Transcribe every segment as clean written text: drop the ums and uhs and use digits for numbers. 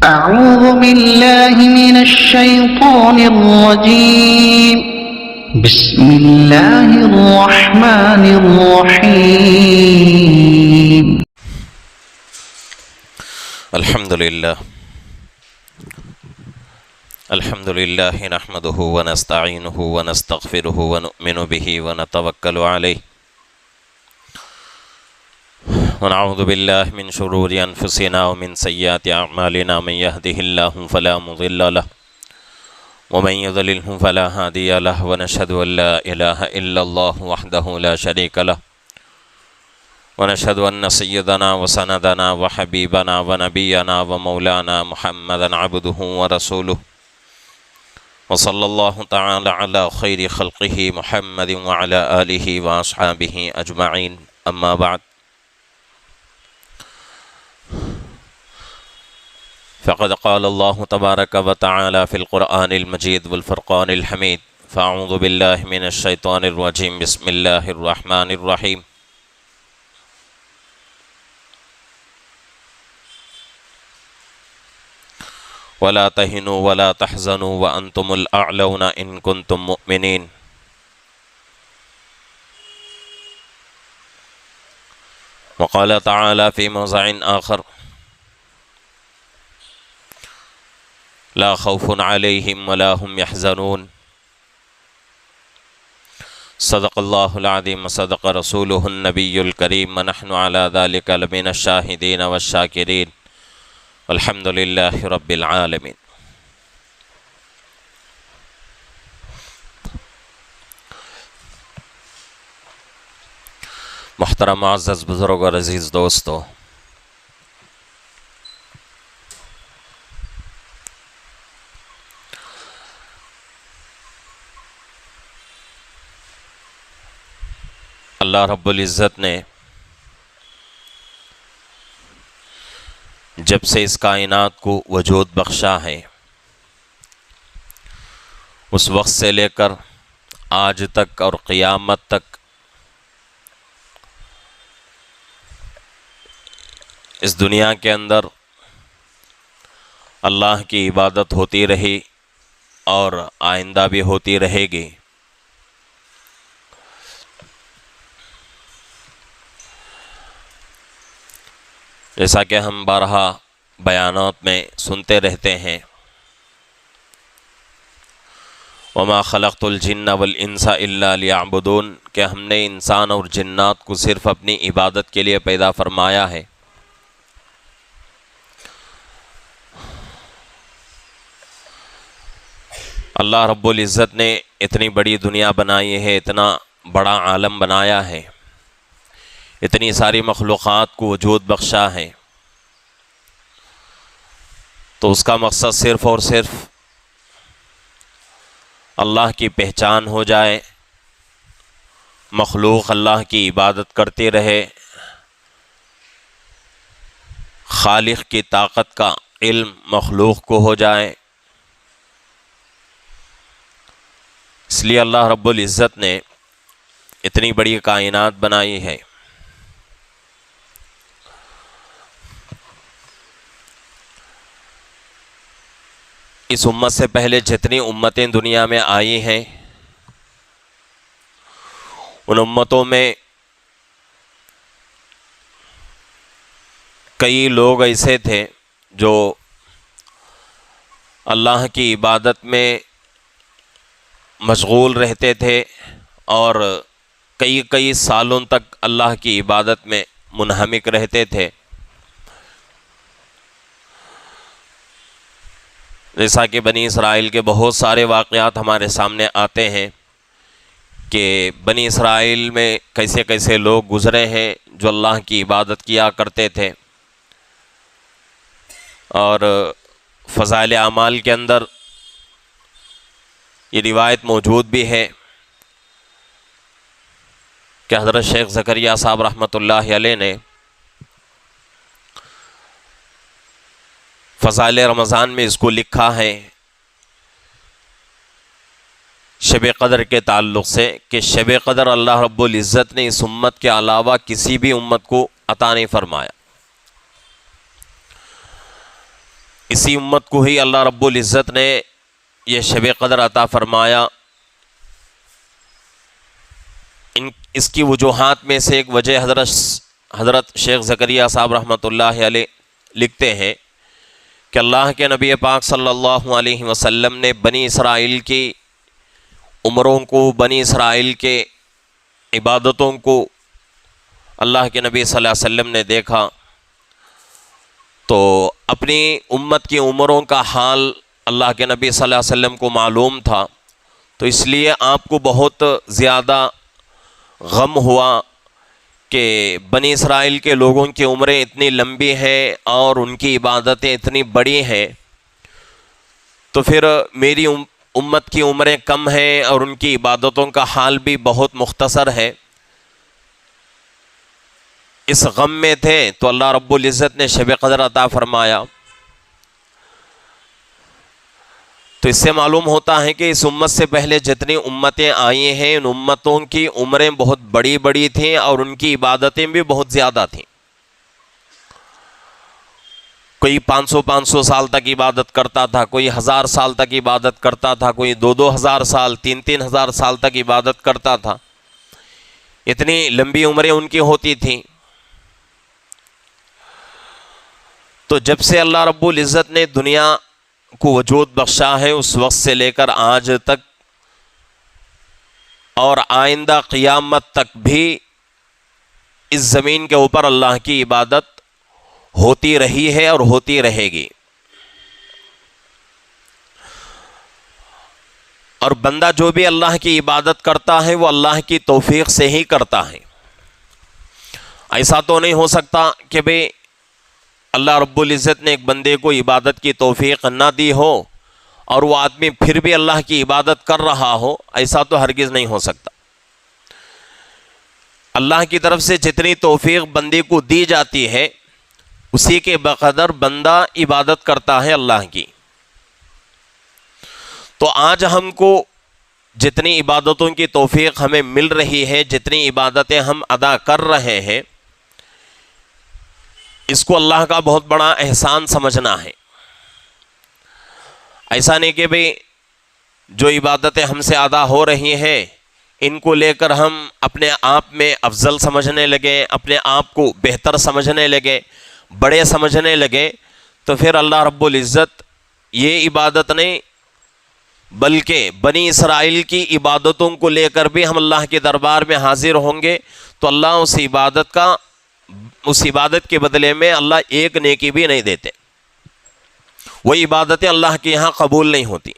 أعوذ بالله من الشيطان الرجيم. بسم الله الرحمن الرحيم. الحمد لله نحمده ونستعينه ونستغفره ونؤمن به ونتوكل عليه ونعوذ بالله من شرور أنفسنا ومن سيئات أعمالنا. من يهده الله فلا مضل له ومن يضلله فلا هادي له ونشهد أن لا إله إلا الله وحده لا شريك له ونشهد أن سيدنا وسندنا وحبيبنا ونبينا ومولانا محمدا عبده ورسوله وصلى الله تعالى على خير خلقه محمد وعلى آله وأصحابه أجمعين. أما بعد، فقد قال الله تبارك وتعالى في القرآن المجيد والفرقان الحميد. فأعوذ بالله من الشيطان الرجيم. بسم الله الرحمن الرحيم. ولا تهنوا ولا تحزنوا وأنتم الأعلون إن كنتم مؤمنين. وقال تعالى في موضع آخر: لا خوف عليهم ولا هم يحزنون. صدق الله العظيم وصدق رسوله النبي الكريم ونحن على ذلك لمن الشاهدين والشاكرين والحمد لله رب العالمين. محترم معزز بزرگ اور عزیز دوستو، اللہ رب العزت نے جب سے اس کائنات کو وجود بخشا ہے، اس وقت سے لے کر آج تک اور قیامت تک اس دنیا کے اندر اللہ کی عبادت ہوتی رہی اور آئندہ بھی ہوتی رہے گی۔ جیسا کہ ہم بارہا بیانات میں سنتے رہتے ہیں، وَمَا خَلَقْتُ الْجِنَّ وَالْإِنسَ إِلَّا لِيَعْبُدُونَ، کہ ہم نے انسان اور جنات کو صرف اپنی عبادت کے لیے پیدا فرمایا ہے۔ اللہ رب العزت نے اتنی بڑی دنیا بنائی ہے، اتنا بڑا عالم بنایا ہے، اتنی ساری مخلوقات کو وجود بخشا ہے، تو اس کا مقصد صرف اور صرف اللہ کی پہچان ہو جائے، مخلوق اللہ کی عبادت کرتے رہے، خالق کی طاقت کا علم مخلوق کو ہو جائے۔ اس لیے اللہ رب العزت نے اتنی بڑی کائنات بنائی ہے۔ اس امت سے پہلے جتنی امتیں دنیا میں آئی ہیں، ان امتوں میں کئی لوگ ایسے تھے جو اللہ کی عبادت میں مشغول رہتے تھے اور کئی سالوں تک اللہ کی عبادت میں منہمک رہتے تھے۔ جیسا کہ بنی اسرائیل کے بہت سارے واقعات ہمارے سامنے آتے ہیں کہ بنی اسرائیل میں کیسے کیسے لوگ گزرے ہیں جو اللہ کی عبادت کیا کرتے تھے، اور فضائل اعمال کے اندر یہ روایت موجود بھی ہے کہ حضرت شیخ زکریا صاحب رحمۃ اللہ علیہ نے فضائل رمضان میں اس کو لکھا ہے شب قدر کے تعلق سے کہ شب قدر اللہ رب العزت نے اس امت کے علاوہ کسی بھی امت کو عطا نہیں فرمایا۔ اسی امت کو ہی اللہ رب العزت نے یہ شب قدر عطا فرمایا۔ اس کی وجوہات میں سے ایک وجہ حضرت شیخ زکریا صاحب رحمۃ اللہ علیہ لکھتے ہیں کہ اللہ کے نبی پاک صلی اللہ علیہ وسلم نے بنی اسرائیل کی عمروں کو، بنی اسرائیل کے عبادتوں کو اللہ کے نبی صلی اللہ علیہ وسلم نے دیکھا، تو اپنی امت کی عمروں کا حال اللہ کے نبی صلی اللہ علیہ وسلم کو معلوم تھا، تو اس لیے آپ کو بہت زیادہ غم ہوا کہ بنی اسرائیل کے لوگوں کی عمریں اتنی لمبی ہیں اور ان کی عبادتیں اتنی بڑی ہیں، تو پھر میری امت کی عمریں کم ہیں اور ان کی عبادتوں کا حال بھی بہت مختصر ہے۔ اس غم میں تھے تو اللہ رب العزت نے شب قدر عطا فرمایا۔ تو اس سے معلوم ہوتا ہے کہ اس امت سے پہلے جتنی امتیں آئی ہیں ان امتوں کی عمریں بہت بڑی بڑی تھیں اور ان کی عبادتیں بھی بہت زیادہ تھیں۔ کوئی 500 سال تک عبادت کرتا تھا، کوئی 1000 سال تک عبادت کرتا تھا، کوئی 2000 سال 3000 سال تک عبادت کرتا تھا، اتنی لمبی عمریں ان کی ہوتی تھیں۔ تو جب سے اللہ رب العزت نے دنیا کو وجود بخشا ہے اس وقت سے لے کر آج تک اور آئندہ قیامت تک بھی اس زمین کے اوپر اللہ کی عبادت ہوتی رہی ہے اور ہوتی رہے گی۔ اور بندہ جو بھی اللہ کی عبادت کرتا ہے وہ اللہ کی توفیق سے ہی کرتا ہے۔ ایسا تو نہیں ہو سکتا کہ بھئی اللہ رب العزت نے ایک بندے کو عبادت کی توفیق نہ دی ہو اور وہ آدمی پھر بھی اللہ کی عبادت کر رہا ہو، ایسا تو ہرگز نہیں ہو سکتا۔ اللہ کی طرف سے جتنی توفیق بندے کو دی جاتی ہے اسی کے بقدر بندہ عبادت کرتا ہے اللہ کی۔ تو آج ہم کو جتنی عبادتوں کی توفیق ہمیں مل رہی ہے، جتنی عبادتیں ہم ادا کر رہے ہیں، اس کو اللہ کا بہت بڑا احسان سمجھنا ہے۔ ایسا نہیں کہ بھئی جو عبادتیں ہم سے ادا ہو رہی ہیں ان کو لے کر ہم اپنے آپ میں افضل سمجھنے لگے، اپنے آپ کو بہتر سمجھنے لگے، بڑے سمجھنے لگے، تو پھر اللہ رب العزت یہ عبادت نہیں بلکہ بنی اسرائیل کی عبادتوں کو لے کر بھی ہم اللہ کے دربار میں حاضر ہوں گے، تو اللہ اس عبادت کے بدلے میں اللہ ایک نیکی بھی نہیں دیتے۔ وہ عبادتیں اللہ کے یہاں قبول نہیں ہوتی۔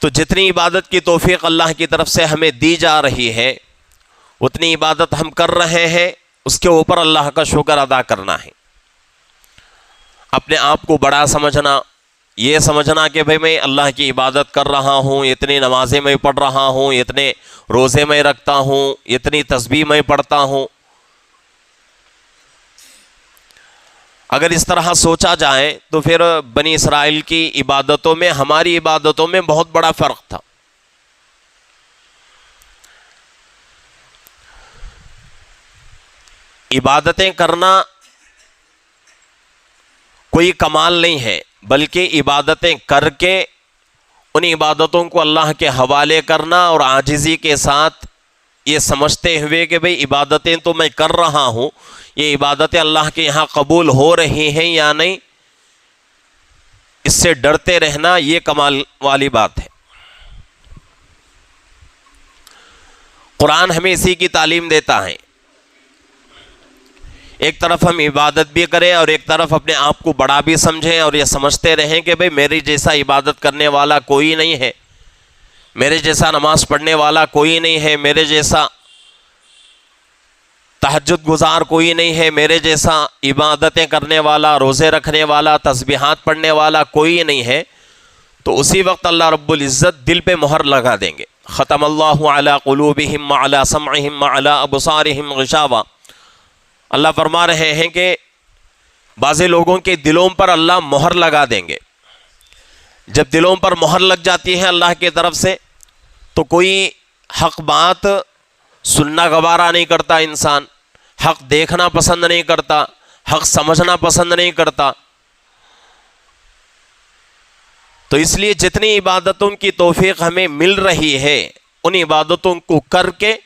تو جتنی عبادت کی توفیق اللہ کی طرف سے ہمیں دی جا رہی ہے اتنی عبادت ہم کر رہے ہیں، اس کے اوپر اللہ کا شکر ادا کرنا ہے۔ اپنے آپ کو بڑا سمجھنا، یہ سمجھنا کہ بھئی میں اللہ کی عبادت کر رہا ہوں، اتنی نمازیں میں پڑھ رہا ہوں، اتنے روزے میں رکھتا ہوں، اتنی تسبیح میں پڑھتا ہوں۔ اگر اس طرح سوچا جائے تو پھر بنی اسرائیل کی عبادتوں میں ہماری عبادتوں میں بہت بڑا فرق تھا۔ عبادتیں کرنا کوئی کمال نہیں ہے، بلکہ عبادتیں کر کے ان عبادتوں کو اللہ کے حوالے کرنا اور عاجزی کے ساتھ یہ سمجھتے ہوئے کہ بھئی عبادتیں تو میں کر رہا ہوں، یہ عبادتیں اللہ کے یہاں قبول ہو رہی ہیں یا نہیں، اس سے ڈرتے رہنا، یہ کمال والی بات ہے۔ قرآن ہمیں اسی کی تعلیم دیتا ہے۔ ایک طرف ہم عبادت بھی کریں اور ایک طرف اپنے آپ کو بڑا بھی سمجھیں اور یہ سمجھتے رہیں کہ بھئی میری جیسا عبادت کرنے والا کوئی نہیں ہے، میرے جیسا نماز پڑھنے والا کوئی نہیں ہے، میرے جیسا تہجد گزار کوئی نہیں ہے، میرے جیسا عبادتیں کرنے والا، روزے رکھنے والا، تسبیحات پڑھنے والا کوئی نہیں ہے۔ تو اسی وقت اللہ رب العزت دل پہ مہر لگا دیں گے۔ ختم اللہ علی قلوبہم وعلی سمعہم وعلی ابصارہم غشاوہ۔ اللہ فرما رہے ہیں کہ بعض لوگوں کے دلوں پر اللہ مہر لگا دیں گے۔ جب دلوں پر مہر لگ جاتی ہے اللہ کی طرف سے تو کوئی حق بات سننا گوارا نہیں کرتا انسان، حق دیکھنا پسند نہیں کرتا، حق سمجھنا پسند نہیں کرتا۔ تو اس لیے جتنی عبادتوں کی توفیق ہمیں مل رہی ہے ان عبادتوں کو کر کے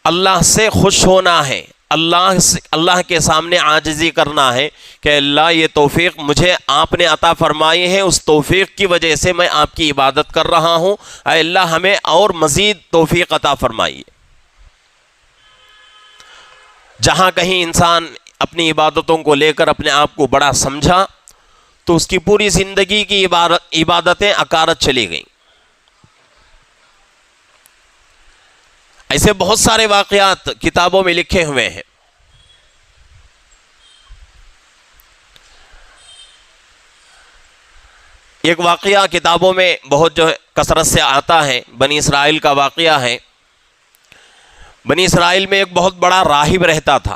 اللہ سے خوش ہونا ہے، اللہ کے سامنے عاجزی کرنا ہے کہ اللہ یہ توفیق مجھے آپ نے عطا فرمائی ہے، اس توفیق کی وجہ سے میں آپ کی عبادت کر رہا ہوں، اے اللہ ہمیں اور مزید توفیق عطا فرمائیے۔ جہاں کہیں انسان اپنی عبادتوں کو لے کر اپنے آپ کو بڑا سمجھا تو اس کی پوری زندگی کی عبادتیں اکارت چلی گئیں۔ ایسے بہت سارے واقعات کتابوں میں لکھے ہوئے ہیں۔ ایک واقعہ کتابوں میں بہت جو کثرت سے آتا ہے، بنی اسرائیل کا واقعہ ہے۔ بنی اسرائیل میں ایک بہت بڑا راہب رہتا تھا۔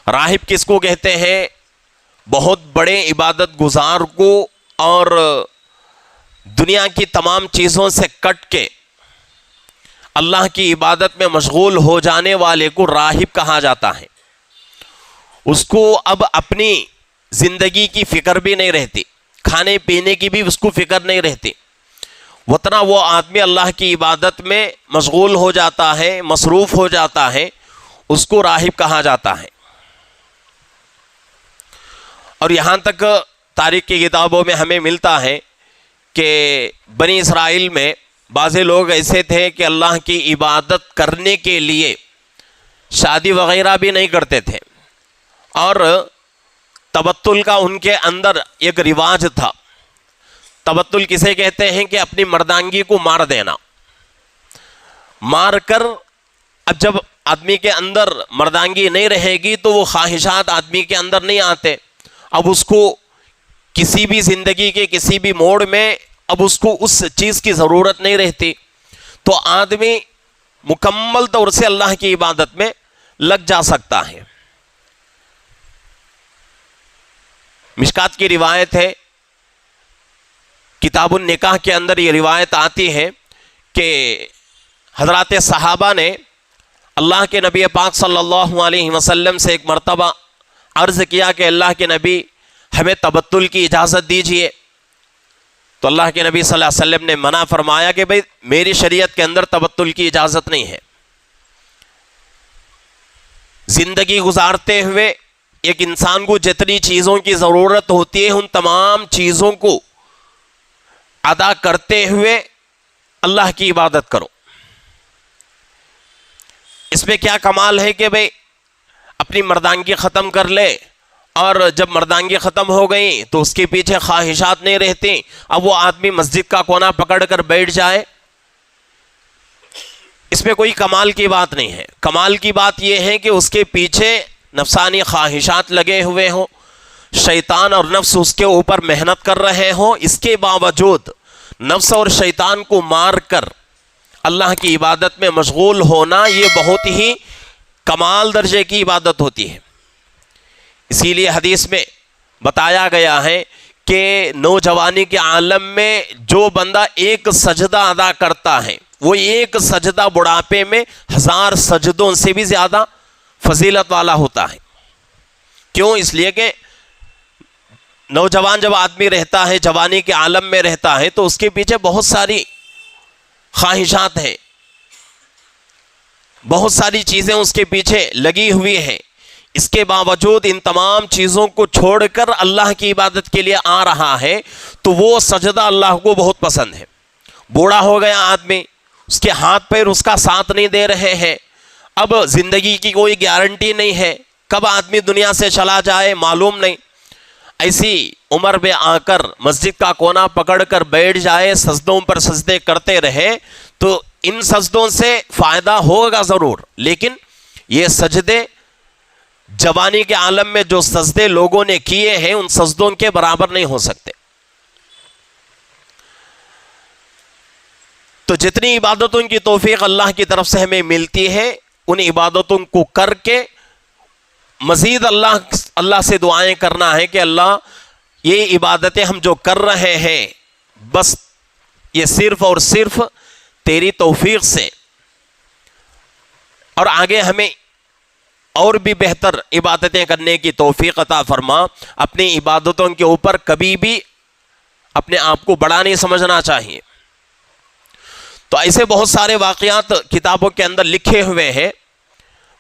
راہب کس کو کہتے ہیں؟ بہت بڑے عبادت گزار کو اور دنیا کی تمام چیزوں سے کٹ کے اللہ کی عبادت میں مشغول ہو جانے والے کو راہب کہا جاتا ہے۔ اس کو اب اپنی زندگی کی فکر بھی نہیں رہتی، کھانے پینے کی بھی اس کو فکر نہیں رہتی، اتنا وہ آدمی اللہ کی عبادت میں مشغول ہو جاتا ہے، مصروف ہو جاتا ہے، اس کو راہب کہا جاتا ہے۔ اور یہاں تک تاریخ کی کتابوں میں ہمیں ملتا ہے کہ بنی اسرائیل میں بعض لوگ ایسے تھے کہ اللہ کی عبادت کرنے کے لیے شادی وغیرہ بھی نہیں کرتے تھے، اور تبتل کا ان کے اندر ایک رواج تھا۔ تبتل کسے کہتے ہیں؟ کہ اپنی مردانگی کو مار دینا، مار کر اب جب آدمی کے اندر مردانگی نہیں رہے گی تو وہ خواہشات آدمی کے اندر نہیں آتے، اب اس کو کسی بھی زندگی کے کسی بھی موڑ میں اب اس کو اس چیز کی ضرورت نہیں رہتی، تو آدمی مکمل طور سے اللہ کی عبادت میں لگ جا سکتا ہے۔ مشکات کی روایت ہے، کتاب النکاح کے اندر یہ روایت آتی ہے کہ حضرات صحابہ نے اللہ کے نبی پاک صلی اللہ علیہ وسلم سے ایک مرتبہ عرض کیا کہ اللہ کے نبی ہمیں تبتل کی اجازت دیجئے، تو اللہ کے نبی صلی اللہ علیہ وسلم نے منع فرمایا کہ بھئی میری شریعت کے اندر تبتل کی اجازت نہیں ہے۔ زندگی گزارتے ہوئے ایک انسان کو جتنی چیزوں کی ضرورت ہوتی ہے ان تمام چیزوں کو ادا کرتے ہوئے اللہ کی عبادت کرو۔ اس میں کیا کمال ہے کہ بھئی اپنی مردانگی ختم کر لے، اور جب مردانگی ختم ہو گئی تو اس کے پیچھے خواہشات نہیں رہتی، اب وہ آدمی مسجد کا کونا پکڑ کر بیٹھ جائے، اس میں کوئی کمال کی بات نہیں ہے۔ کمال کی بات یہ ہے کہ اس کے پیچھے نفسانی خواہشات لگے ہوئے ہوں، شیطان اور نفس اس کے اوپر محنت کر رہے ہوں، اس کے باوجود نفس اور شیطان کو مار کر اللہ کی عبادت میں مشغول ہونا یہ بہت ہی کمال درجے کی عبادت ہوتی ہے۔ اسی لیے حدیث میں بتایا گیا ہے کہ نوجوانی کے عالم میں جو بندہ ایک سجدہ ادا کرتا ہے وہ ایک سجدہ بڑھاپے میں 1000 سجدوں سے بھی زیادہ فضیلت والا ہوتا ہے۔ کیوں؟ اس لیے کہ نوجوان جب آدمی رہتا ہے، جوانی کے عالم میں رہتا ہے، تو اس کے پیچھے بہت ساری خواہشات ہیں، بہت ساری چیزیں اس کے پیچھے لگی ہوئی ہیں، اس کے باوجود ان تمام چیزوں کو چھوڑ کر اللہ کی عبادت کے لیے آ رہا ہے تو وہ سجدہ اللہ کو بہت پسند ہے۔ بوڑھا ہو گیا آدمی، اس کے ہاتھ پیر اس کا ساتھ نہیں دے رہے ہیں، اب زندگی کی کوئی گارنٹی نہیں ہے، کب آدمی دنیا سے چلا جائے معلوم نہیں، ایسی عمر میں آ کر مسجد کا کونا پکڑ کر بیٹھ جائے، سجدوں پر سجدے کرتے رہے، تو ان سجدوں سے فائدہ ہوگا ضرور، لیکن یہ سجدے جوانی کے عالم میں جو سجدے لوگوں نے کیے ہیں ان سجدوں کے برابر نہیں ہو سکتے۔ تو جتنی عبادتوں کی توفیق اللہ کی طرف سے ہمیں ملتی ہے ان عبادتوں کو کر کے مزید اللہ سے دعائیں کرنا ہے کہ اللہ یہ عبادتیں ہم جو کر رہے ہیں بس یہ صرف اور صرف تیری توفیق سے، اور آگے ہمیں اور بھی بہتر عبادتیں کرنے کی توفیق عطا فرما. اپنی عبادتوں کے اوپر کبھی بھی اپنے آپ کو بڑا نہیں سمجھنا چاہیے. تو ایسے بہت سارے واقعات کتابوں کے اندر لکھے ہوئے ہیں.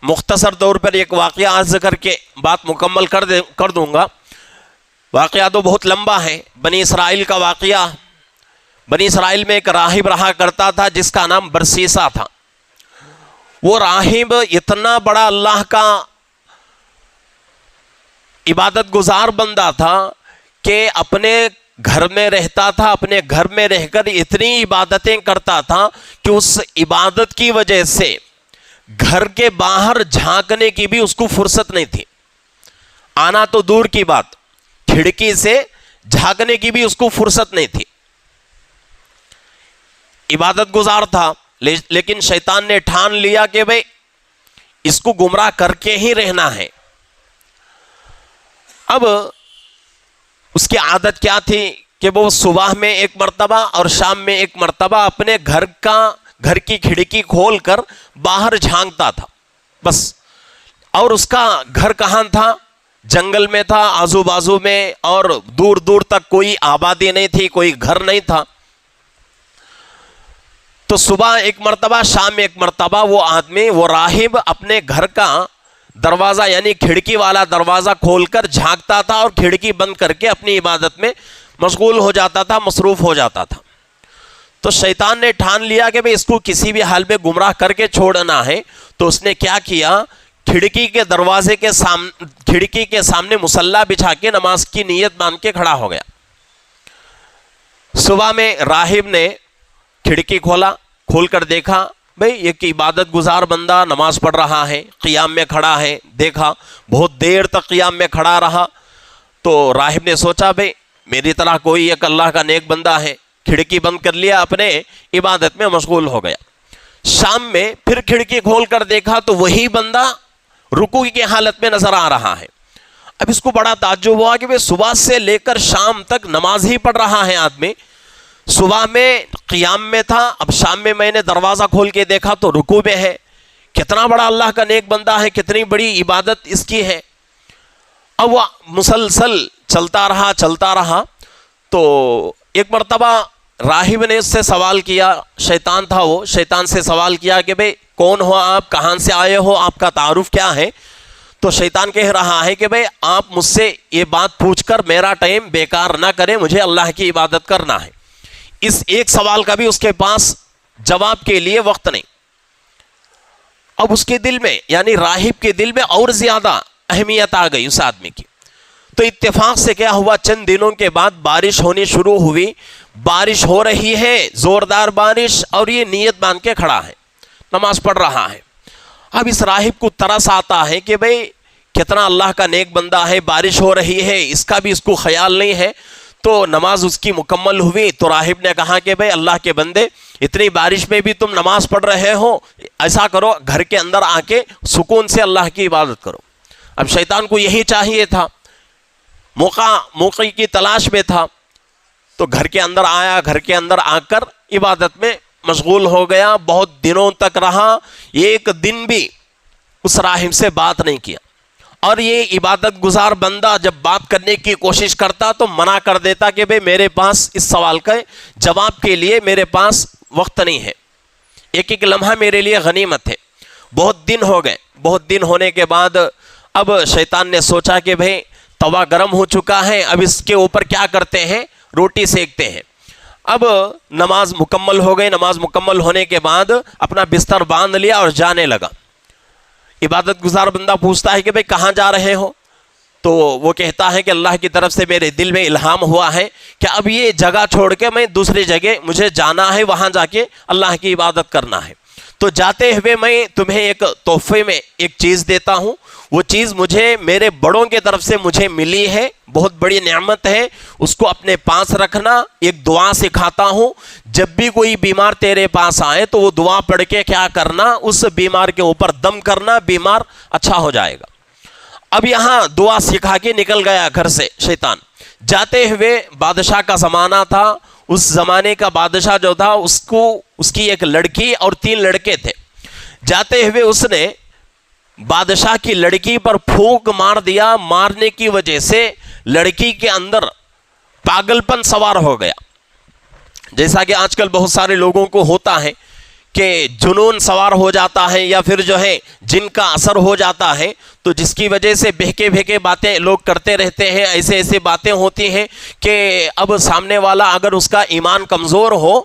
مختصر طور پر ایک واقعہ عرض کر کے بات مکمل کر دوں گا. واقعہ تو بہت لمبا ہے. بنی اسرائیل کا واقعہ. بنی اسرائیل میں ایک راہب رہا کرتا تھا جس کا نام برسیسا تھا. وہ راہب اتنا بڑا اللہ کا عبادت گزار بندہ تھا کہ اپنے گھر میں رہتا تھا. اپنے گھر میں رہ کر اتنی عبادتیں کرتا تھا کہ اس عبادت کی وجہ سے گھر کے باہر جھانکنے کی بھی اس کو فرصت نہیں تھی. آنا تو دور کی بات, کھڑکی سے جھانکنے کی بھی اس کو فرصت نہیں تھی. عبادت گزار تھا, لیکن شیطان نے ٹھان لیا کہ بھئی اس کو گمراہ کر کے ہی رہنا ہے. اب اس کی عادت کیا تھی کہ وہ صبح میں ایک مرتبہ اور شام میں ایک مرتبہ اپنے گھر کی کھڑکی کھول کر باہر جھانکتا تھا بس. اور اس کا گھر کہاں تھا؟ جنگل میں تھا, آزو بازو میں, اور دور دور تک کوئی آبادی نہیں تھی, کوئی گھر نہیں تھا. تو صبح ایک مرتبہ, شام میں ایک مرتبہ وہ آدمی, وہ راہب اپنے گھر کا دروازہ یعنی کھڑکی والا دروازہ کھول کر جھانکتا تھا اور کھڑکی بند کر کے اپنی عبادت میں مشغول ہو جاتا تھا, مصروف ہو جاتا تھا. تو شیطان نے ٹھان لیا کہ بھئی اس کو کسی بھی حال میں گمراہ کر کے چھوڑنا ہے. تو اس نے کیا کیا, کھڑکی کے سامنے مصلی بچھا کے نماز کی نیت باندھ کے کھڑا ہو گیا. صبح میں راہب نے کھڑکی کھول کر دیکھا, بھئی ایک عبادت گزار بندہ نماز پڑھ رہا ہے, قیام میں کھڑا ہے. دیکھا بہت دیر تک قیام میں کھڑا رہا. تو راہب نے سوچا بھئی میری طرح کوئی ایک اللہ کا نیک بندہ ہے. کھڑکی بند کر لیا, اپنے عبادت میں مشغول ہو گیا. شام میں پھر کھڑکی کھول کر دیکھا تو وہی بندہ رکوع کی حالت میں نظر آ رہا ہے. اب اس کو بڑا تعجب ہوا کہ صبح سے لے کر شام تک نماز ہی پڑھ رہا ہے آدمی. صبح میں قیام میں تھا, اب شام میں نے دروازہ کھول کے دیکھا تو رکوع میں ہے. کتنا بڑا اللہ کا نیک بندہ ہے, کتنی بڑی عبادت اس کی ہے. اب وہ مسلسل چلتا رہا. تو ایک مرتبہ راہب نے اس سے سوال کیا, شیطان تھا وہ, شیطان سے سوال کیا کہ بھئی کون ہو آپ, کہاں سے آئے ہو, آپ کا تعارف کیا ہے. تو شیطان کہہ رہا ہے کہ بھئی آپ مجھ سے یہ بات پوچھ کر میرا ٹائم بیکار نہ کریں, مجھے اللہ کی عبادت کرنا ہے. اس ایک سوال کا بھی اس کے پاس جواب کے لیے وقت نہیں. اب اس کے دل میں یعنی راہب کے دل میں اور زیادہ اہمیت آ گئی اس آدمی کی. تو اتفاق سے کیا ہوا, چند دنوں کے بعد بارش ہونی شروع ہوئی. بارش ہو رہی ہے, زوردار بارش, اور یہ نیت باندھ کے کھڑا ہے, نماز پڑھ رہا ہے. اب اس راہب کو ترس آتا ہے کہ بھئی کتنا اللہ کا نیک بندہ ہے, بارش ہو رہی ہے, اس کا بھی اس کو خیال نہیں ہے. تو نماز اس کی مکمل ہوئی. تو راہب نے کہا کہ بھئی اللہ کے بندے, اتنی بارش میں بھی تم نماز پڑھ رہے ہو, ایسا کرو گھر کے اندر آ کے سکون سے اللہ کی عبادت کرو. اب شیطان کو یہی چاہیے تھا, موقع کی تلاش میں تھا. تو گھر کے اندر آیا, گھر کے اندر آ کر عبادت میں مشغول ہو گیا. بہت دنوں تک رہا, ایک دن بھی اس راہب سے بات نہیں کیا. اور یہ عبادت گزار بندہ جب بات کرنے کی کوشش کرتا تو منع کر دیتا کہ بھئی میرے پاس اس سوال کا جواب کے لیے میرے پاس وقت نہیں ہے, ایک ایک لمحہ میرے لیے غنیمت ہے. بہت دن ہو گئے. بہت دن ہونے کے بعد اب شیطان نے سوچا کہ بھئی توا گرم ہو چکا ہے, اب اس کے اوپر کیا کرتے ہیں, روٹی سیکتے ہیں. اب نماز مکمل ہو گئی. نماز مکمل ہونے کے بعد اپنا بستر باندھ لیا اور جانے لگا. عبادت گزار بندہ پوچھتا ہے کہ بھئی کہاں جا رہے ہو. تو وہ کہتا ہے کہ اللہ کی طرف سے میرے دل میں الہام ہوا ہے کہ اب یہ جگہ چھوڑ کے میں دوسری جگہ مجھے جانا ہے, وہاں جا کے اللہ کی عبادت کرنا ہے. تو جاتے ہوئے میں تمہیں ایک تحفے میں ایک چیز دیتا ہوں. وہ چیز مجھے میرے بڑوں کے طرف سے مجھے ملی ہے, بہت بڑی نعمت ہے. اس کو اپنے پاس رکھنا. ایک دعا سکھاتا ہوں, جب بھی کوئی بیمار تیرے پاس آئے تو وہ دعا پڑھ کے کیا کرنا, اس بیمار کے اوپر دم کرنا, بیمار اچھا ہو جائے گا. اب یہاں دعا سکھا کے نکل گیا گھر سے شیطان. جاتے ہوئے بادشاہ کا زمانہ تھا. اس زمانے کا بادشاہ جو تھا اس کی ایک لڑکی اور 3 لڑکے تھے. جاتے ہوئے اس نے بادشاہ کی لڑکی پر پھونک مار دیا. مارنے کی وجہ سے لڑکی کے اندر پاگل پن سوار ہو گیا. جیسا کہ آج کل بہت سارے لوگوں کو ہوتا ہے کہ جنون سوار ہو جاتا ہے یا پھر جو ہے جن کا اثر ہو جاتا ہے, تو جس کی وجہ سے بہکے بہکے باتیں لوگ کرتے رہتے ہیں. ایسے باتیں ہوتی ہیں کہ اب سامنے والا اگر اس کا ایمان کمزور ہو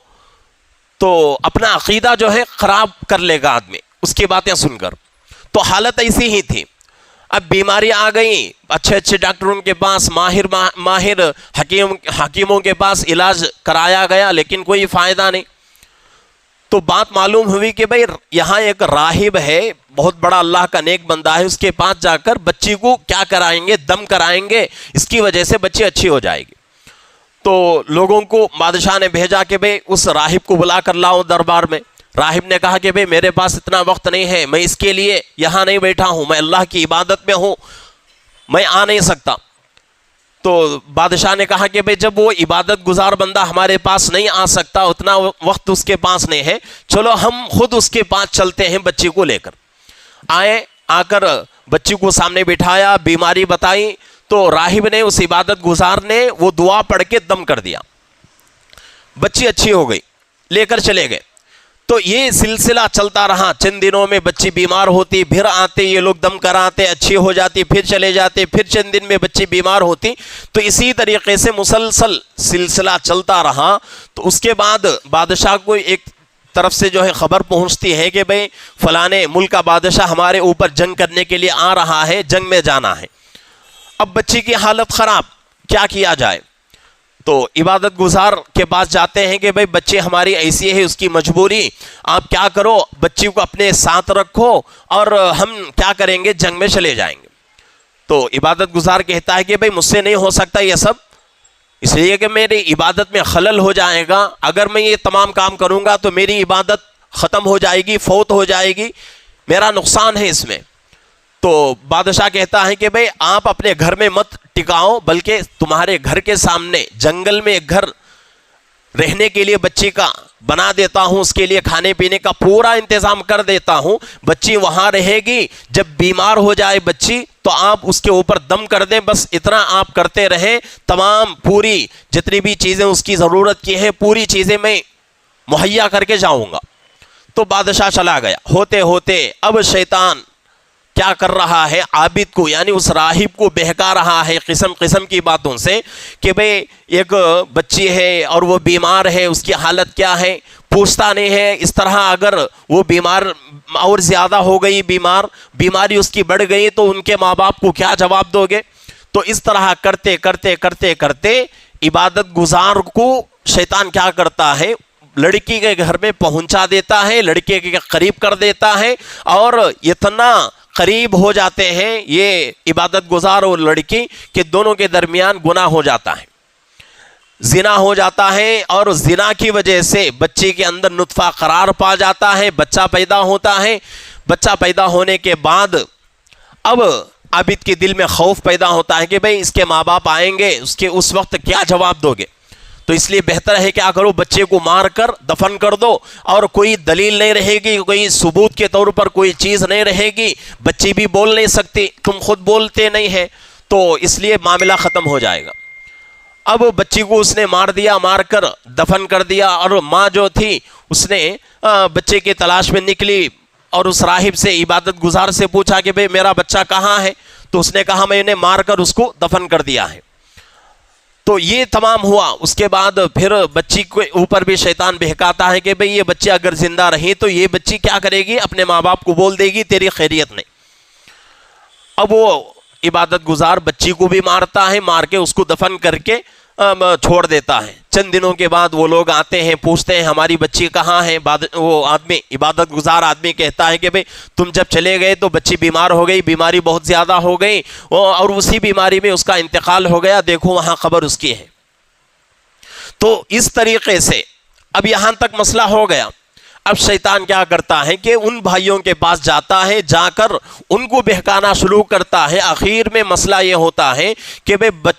تو اپنا عقیدہ جو ہے خراب کر لے گا آدمی اس کی باتیں سن کر. تو حالت ایسی ہی تھی. اب بیماری آ گئی, اچھے ڈاکٹروں کے پاس, ماہر حکیموں کے پاس علاج کرایا گیا, لیکن کوئی فائدہ نہیں. تو بات معلوم ہوئی کہ بھئی یہاں ایک راہب ہے, بہت بڑا اللہ کا نیک بندہ ہے, اس کے پاس جا کر بچی کو کیا کرائیں گے, دم کرائیں گے, اس کی وجہ سے بچی اچھی ہو جائے گی. تو لوگوں کو بادشاہ نے بھیجا کہ بھئی اس راہب کو بلا کر لاؤ دربار میں. راہب نے کہا کہ بھئی میرے پاس اتنا وقت نہیں ہے, میں اس کے لیے یہاں نہیں بیٹھا ہوں, میں اللہ کی عبادت میں ہوں, میں آ نہیں سکتا. تو بادشاہ نے کہا کہ بھئی جب وہ عبادت گزار بندہ ہمارے پاس نہیں آ سکتا, اتنا وقت اس کے پاس نہیں ہے, چلو ہم خود اس کے پاس چلتے ہیں بچی کو لے کر. آ کر بچی کو سامنے بٹھایا, بیماری بتائی, تو راہب نے, اس عبادت گزار نے وہ دعا پڑھ کے دم کر دیا. بچی اچھی ہو گئی, لے کر چلے گئے. تو یہ سلسلہ چلتا رہا. چند دنوں میں بچی بیمار ہوتی, پھر آتے یہ لوگ دم کراتے, اچھی ہو جاتی, پھر چلے جاتے, پھر چند دن میں بچی بیمار ہوتی. تو اسی طریقے سے مسلسل سلسلہ چلتا رہا. تو اس کے بعد بادشاہ کو ایک طرف سے جو ہے خبر پہنچتی ہے کہ بھئی فلانے ملک کا بادشاہ ہمارے اوپر جنگ کرنے کے لیے آ رہا ہے, جنگ میں جانا ہے. اب بچی کی حالت خراب, کیا کیا جائے؟ تو عبادت گزار کے پاس جاتے ہیں کہ بھئی بچی ہماری ایسی ہے, اس کی مجبوری, آپ کیا کرو, بچی کو اپنے ساتھ رکھو اور ہم کیا کریں گے, جنگ میں چلے جائیں گے. تو عبادت گزار کہتا ہے کہ بھئی مجھ سے نہیں ہو سکتا یہ سب, اس لیے کہ میری عبادت میں خلل ہو جائے گا. اگر میں یہ تمام کام کروں گا تو میری عبادت ختم ہو جائے گی, فوت ہو جائے گی, میرا نقصان ہے اس میں. تو بادشاہ کہتا ہے کہ بھئی آپ اپنے گھر میں مت ٹکاؤ, بلکہ تمہارے گھر کے سامنے جنگل میں ایک گھر رہنے کے لیے بچی کا بنا دیتا ہوں, اس کے لیے کھانے پینے کا پورا انتظام کر دیتا ہوں. بچی وہاں رہے گی, جب بیمار ہو جائے بچی تو آپ اس کے اوپر دم کر دیں, بس اتنا آپ کرتے رہیں. تمام پوری جتنی بھی چیزیں اس کی ضرورت کی ہے پوری چیزیں میں مہیا کر کے جاؤں گا. تو بادشاہ چلا گیا. ہوتے ہوتے اب شیطان کیا کر رہا ہے, عابد کو یعنی اس راہب کو بہکا رہا ہے قسم قسم کی باتوں سے کہ بھئی ایک بچی ہے اور وہ بیمار ہے, اس کی حالت کیا ہے, پوچھتا نہیں ہے. اس طرح اگر وہ بیمار اور زیادہ ہو گئی, بیماری اس کی بڑھ گئی, تو ان کے ماں باپ کو کیا جواب دو گے؟ تو اس طرح کرتے کرتے کرتے کرتے عبادت گزار کو شیطان کیا کرتا ہے, لڑکی کے گھر میں پہنچا دیتا ہے, لڑکے کے قریب کر دیتا ہے, اور اتنا قریب ہو جاتے ہیں یہ عبادت گزار اور لڑکی کہ دونوں کے درمیان گناہ ہو جاتا ہے, زنا ہو جاتا ہے. اور زنا کی وجہ سے بچے کے اندر نطفہ قرار پا جاتا ہے, بچہ پیدا ہوتا ہے. بچہ پیدا ہونے کے بعد اب عابد کے دل میں خوف پیدا ہوتا ہے کہ بھئی اس کے ماں باپ آئیں گے, اس وقت کیا جواب دو گے؟ تو اس لیے بہتر ہے کیا کرو, بچے کو مار کر دفن کر دو, اور کوئی دلیل نہیں رہے گی, کوئی ثبوت کے طور پر کوئی چیز نہیں رہے گی. بچی بھی بول نہیں سکتی, تم خود بولتے نہیں ہیں, تو اس لیے معاملہ ختم ہو جائے گا. اب بچی کو اس نے مار دیا, مار کر دفن کر دیا. اور ماں جو تھی اس نے بچے کی تلاش میں نکلی اور اس راہب سے, عبادت گزار سے پوچھا کہ بھئی میرا بچہ کہاں ہے؟ تو اس نے کہا میں نے مار کر اس کو دفن کر دیا ہے. تو یہ تمام ہوا. اس کے بعد پھر بچی کے اوپر بھی شیطان بہکاتا ہے کہ بھئی یہ بچی اگر زندہ رہی تو یہ بچی کیا کرے گی, اپنے ماں باپ کو بول دے گی تیری خیریت نہیں. اب وہ عبادت گزار بچی کو بھی مارتا ہے, مار کے اس کو دفن کر کے چھوڑ دیتا ہے. چند دنوں کے بعد وہ لوگ آتے ہیں, پوچھتے ہیں ہماری بچی کہاں ہے؟ وہ آدمی, عبادت گزار آدمی کہتا ہے کہ بھئی تم جب چلے گئے تو بچی بیمار ہو گئی, بیماری بہت زیادہ ہو گئی, اور اسی بیماری میں اس کا انتقال ہو گیا, دیکھو وہاں خبر اس کی ہے. تو اس طریقے سے اب یہاں تک مسئلہ ہو گیا. اب شیطان کیا کرتا ہے کہ ان بھائیوں کے پاس جاتا ہے, جا کر ان کو بہکانا شروع کرتا ہے. آخر میں مسئلہ یہ ہوتا ہے کہ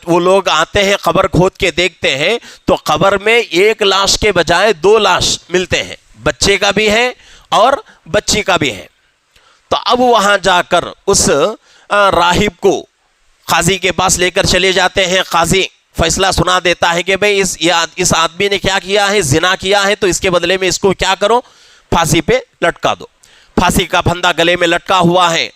وہ لوگ آتے ہیں, قبر کھود کے دیکھتے ہیں تو قبر میں ایک لاش کے بجائے 2 لاش ملتے ہیں, بچے کا بھی ہے اور بچی کا بھی ہے. تو اب وہاں جا کر اس راہب کو قاضی کے پاس لے کر چلے جاتے ہیں. قاضی فیصلہ سنا دیتا ہے کہ بھئی اس آدمی نے کیا کیا ہے, زنا کیا ہے, تو اس کے بدلے میں اس کو کیا کرو, پھانسی پہ لٹکا دو. پھانسی کا پھندا گلے میں لٹکا ہوا ہے.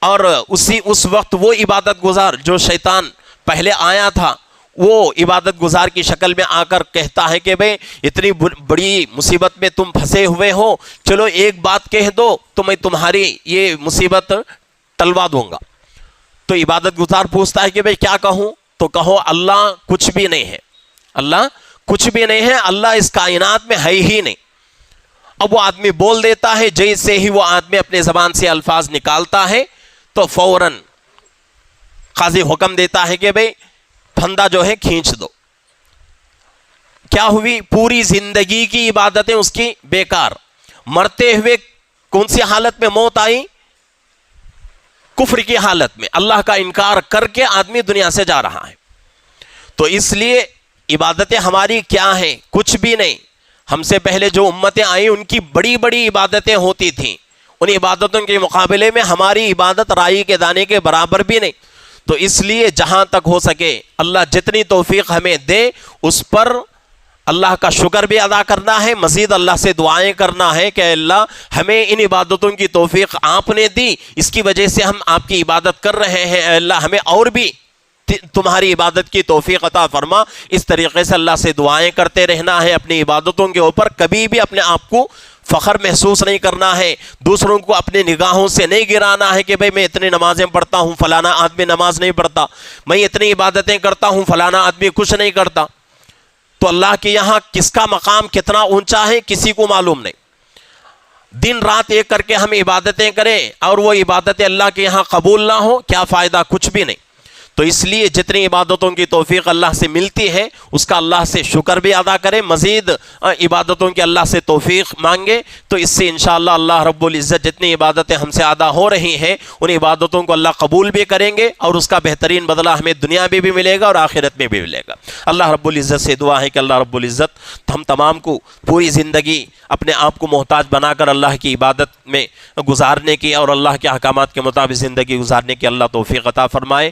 اور اس وقت وہ عبادت گزار جو شیطان پہلے آیا تھا, وہ عبادت گزار کی شکل میں آ کر کہتا ہے کہ بھئی اتنی بڑی مصیبت میں تم پھنسے ہوئے ہو, چلو ایک بات کہہ دو تو میں تمہاری یہ مصیبت ٹلوا دوں گا. تو عبادت گزار پوچھتا ہے کہ بھئی کیا کہوں؟ تو کہو اللہ کچھ بھی نہیں ہے, اللہ کچھ بھی نہیں ہے, اللہ اس کائنات میں ہے ہی نہیں. اب وہ آدمی بول دیتا ہے. جیسے ہی وہ آدمی اپنے زبان سے الفاظ نکالتا ہے تو فوراً قاضی حکم دیتا ہے کہ بھئی پھندا جو ہے کھینچ دو. کیا ہوئی؟ پوری زندگی کی عبادتیں اس کی بیکار. مرتے ہوئے کون سی حالت میں موت آئی؟ کفر کی حالت میں. اللہ کا انکار کر کے آدمی دنیا سے جا رہا ہے. تو اس لیے عبادتیں ہماری کیا ہیں؟ کچھ بھی نہیں. ہم سے پہلے جو امتیں آئیں ان کی بڑی بڑی عبادتیں ہوتی تھیں. ان عبادتوں کے مقابلے میں ہماری عبادت رائی کے دانے کے برابر بھی نہیں. تو اس لیے جہاں تک ہو سکے اللہ جتنی توفیق ہمیں دے اس پر اللہ کا شکر بھی ادا کرنا ہے. مزید اللہ سے دعائیں کرنا ہے کہ اللہ ہمیں ان عبادتوں کی توفیق آپ نے دی, اس کی وجہ سے ہم آپ کی عبادت کر رہے ہیں. اے اللہ ہمیں اور بھی تمہاری عبادت کی توفیق عطا فرما. اس طریقے سے اللہ سے دعائیں کرتے رہنا ہے. اپنی عبادتوں کے اوپر کبھی بھی اپنے آپ کو فخر محسوس نہیں کرنا ہے. دوسروں کو اپنی نگاہوں سے نہیں گرانا ہے کہ بھئی میں اتنی نمازیں پڑھتا ہوں, فلانا آدمی نماز نہیں پڑھتا. میں اتنی عبادتیں کرتا ہوں, فلانا آدمی کچھ نہیں کرتا. تو اللہ کے یہاں کس کا مقام کتنا اونچا ہے کسی کو معلوم نہیں. دن رات ایک کر کے ہم عبادتیں کریں اور وہ عبادتیں اللہ کے یہاں قبول نہ ہو, کیا فائدہ؟ کچھ بھی نہیں. تو اس لیے جتنی عبادتوں کی توفیق اللہ سے ملتی ہے اس کا اللہ سے شکر بھی ادا کریں. مزید عبادتوں کی اللہ سے توفیق مانگے تو اس سے انشاءاللہ اللہ رب العزت جتنی عبادتیں ہم سے ادا ہو رہی ہیں ان عبادتوں کو اللہ قبول بھی کریں گے اور اس کا بہترین بدلہ ہمیں دنیا میں بھی ملے گا اور آخرت میں بھی ملے گا. اللہ رب العزت سے دعا ہے کہ اللہ رب العزت ہم تمام کو پوری زندگی اپنے آپ کو محتاج بنا کر اللہ کی عبادت میں گزارنے کی اور اللہ کے احکامات کے مطابق زندگی گزارنے کی اللہ توفیق عطا فرمائے.